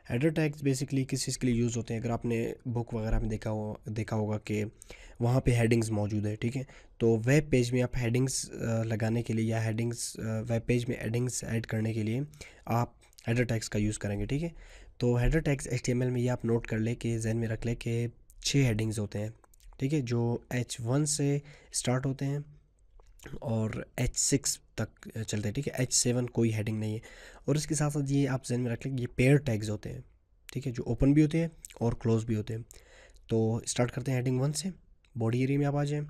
Header tags basically किस चीज़ के लिए यूज़ होते हैं, अगर आपने बुक वगैरह में देखा होगा कि वहाँ पे हेडिंग्स मौजूद है, ठीक है। तो वेब पेज में आप हेडिंग्स लगाने के लिए या हेडिंग्स वेब पेज में हेडिंग्स ऐड करने के लिए आप हेडर टैग्स का यूज़ करेंगे, ठीक है। तो हेडर टैग्स HTML में ये आप नोट कर ले कि जहन में रख ले कि 6 हेडिंग्स होते हैं, ठीक है, जो H1 से स्टार्ट होते हैं और H6 तक चलते हैं, ठीक है। H7 कोई हेडिंग नहीं है। और इसके साथ साथ ये आप जहन में रख लें, ये पेयर टैग्स होते हैं, ठीक है, जो ओपन भी होते हैं और क्लोज भी होते हैं। तो स्टार्ट करते हैं हेडिंग 1 से। बॉडी एरिया में आप आ जाएँ।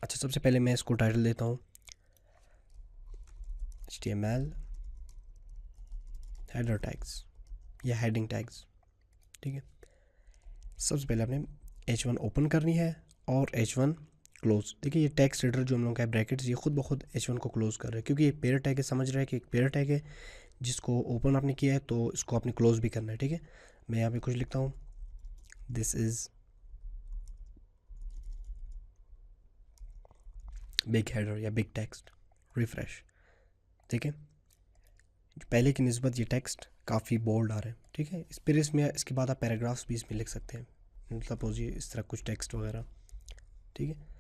अच्छा, सबसे पहले मैं इसको टाइटल देता हूँ HTML हेडर टैग्स या हेडिंग टैग्स, ठीक है। सबसे पहले आपने H1 ओपन करनी है और H1 क्लोज। देखिए ये टेक्स्ट एडिटर जो हम लोग का है ब्रैकेट्स, ये खुद ब खुद H1 को क्लोज कर रहे हैं, क्योंकि ये पेयर टैग है, समझ रहा है कि एक पेयर टैग है जिसको ओपन आपने किया है तो इसको आपने क्लोज भी करना है, ठीक है। मैं यहाँ पे कुछ लिखता हूँ, दिस इज़ बिग हेडर या बिग टेक्स्ट, रिफ्रेश। ठीक है, पहले की निस्बत ये टेक्स्ट काफ़ी बोल्ड आ रहा है, ठीक है। इस फिर इसमें इसके बाद आप पैराग्राफ्स भी इसमें लिख सकते हैं, सपोज ये इस तरह कुछ टेक्स्ट वगैरह, ठीक है।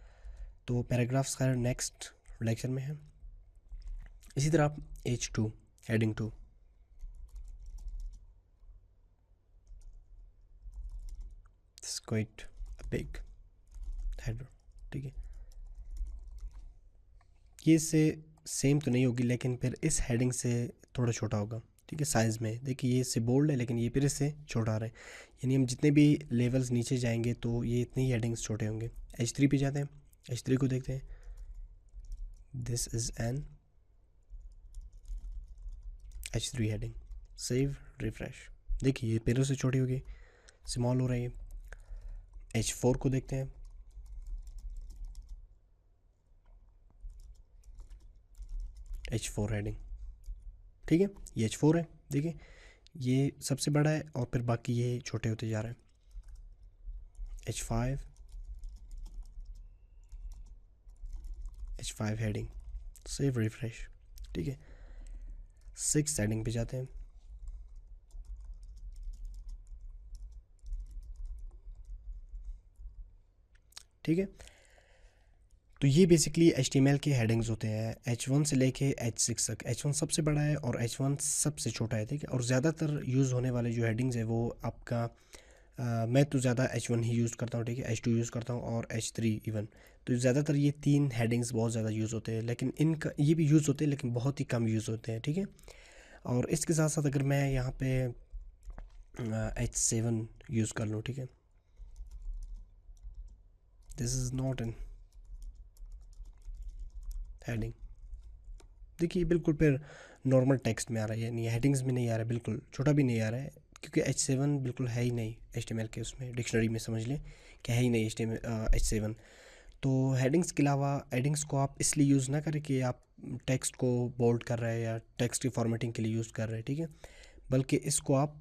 तो पैराग्राफ्स का नेक्स्ट लेक्चर में है। इसी तरह आप H2 heading 2, this quite big header, ठीक है। ये इससे सेम तो नहीं होगी, लेकिन फिर इस हेडिंग से थोड़ा छोटा होगा, ठीक है, साइज़ में। देखिए ये इससे बोल्ड है लेकिन ये फिर इससे छोटा आ रहा है, यानी हम जितने भी लेवल्स नीचे जाएंगे तो ये इतने ही हेडिंग्स छोटे होंगे। H3 पे जाते हैं, H3 को देखते हैं, this is an H3 heading, save refresh. देखिए ये फिर से छोटी होगी, स्मॉल हो रही है। H4 को देखते हैं, H4 हेडिंग, ठीक है, ये H4 है। देखिए ये सबसे बड़ा है और फिर बाकी ये छोटे होते जा रहे हैं। H5 H5 heading, save refresh, ठीक है। 6 हेडिंग पे जाते हैं, ठीक है। तो ये बेसिकली HTML के हेडिंग्स होते हैं H1 से लेके H6 तक। H1 सबसे बड़ा है और H1 सबसे छोटा है, ठीक है। और ज़्यादातर यूज़ होने वाले जो हेडिंग्स है वो आपका मैं तो ज़्यादा H1 ही यूज़ करता हूँ, ठीक है, H2 यूज़ करता हूँ और H3 इवन। तो ज़्यादातर ये 3 हेडिंग्स बहुत ज़्यादा यूज़ होते हैं, लेकिन इनका ये भी यूज़ होते हैं लेकिन बहुत ही कम यूज़ होते हैं, ठीक है। और इसके साथ साथ अगर मैं यहाँ पे H7 यूज़ कर लूँ, ठीक है, this is not an heading. देखिए बिल्कुल फिर नॉर्मल टेक्स्ट में आ रहा है, यानी हेडिंग्स में नहीं आ रहा है, बिल्कुल छोटा भी नहीं आ रहा है, क्योंकि H7 बिल्कुल है ही नहीं HTML के उसमें, डिक्शनरी में समझ लें कि है ही नहीं H7। तो हेडिंग्स के अलावा हेडिंग्स को आप इसलिए यूज़ ना करें कि आप टेक्स्ट को बोल्ड कर रहे हैं या टेक्स्ट की फॉर्मेटिंग के लिए यूज़ कर रहे हैं, ठीक है, बल्कि इसको आप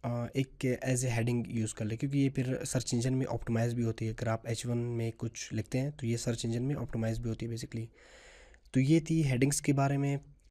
एक एज ए हेडिंग यूज़ कर लें, क्योंकि ये फिर सर्च इंजन में ऑप्टिमाइज़ भी होती है। अगर आप H1 में कुछ लिखते हैं तो ये सर्च इंजन में ऑप्टिमाइज़ भी होती है बेसिकली। तो ये थी हेडिंग्स के बारे में।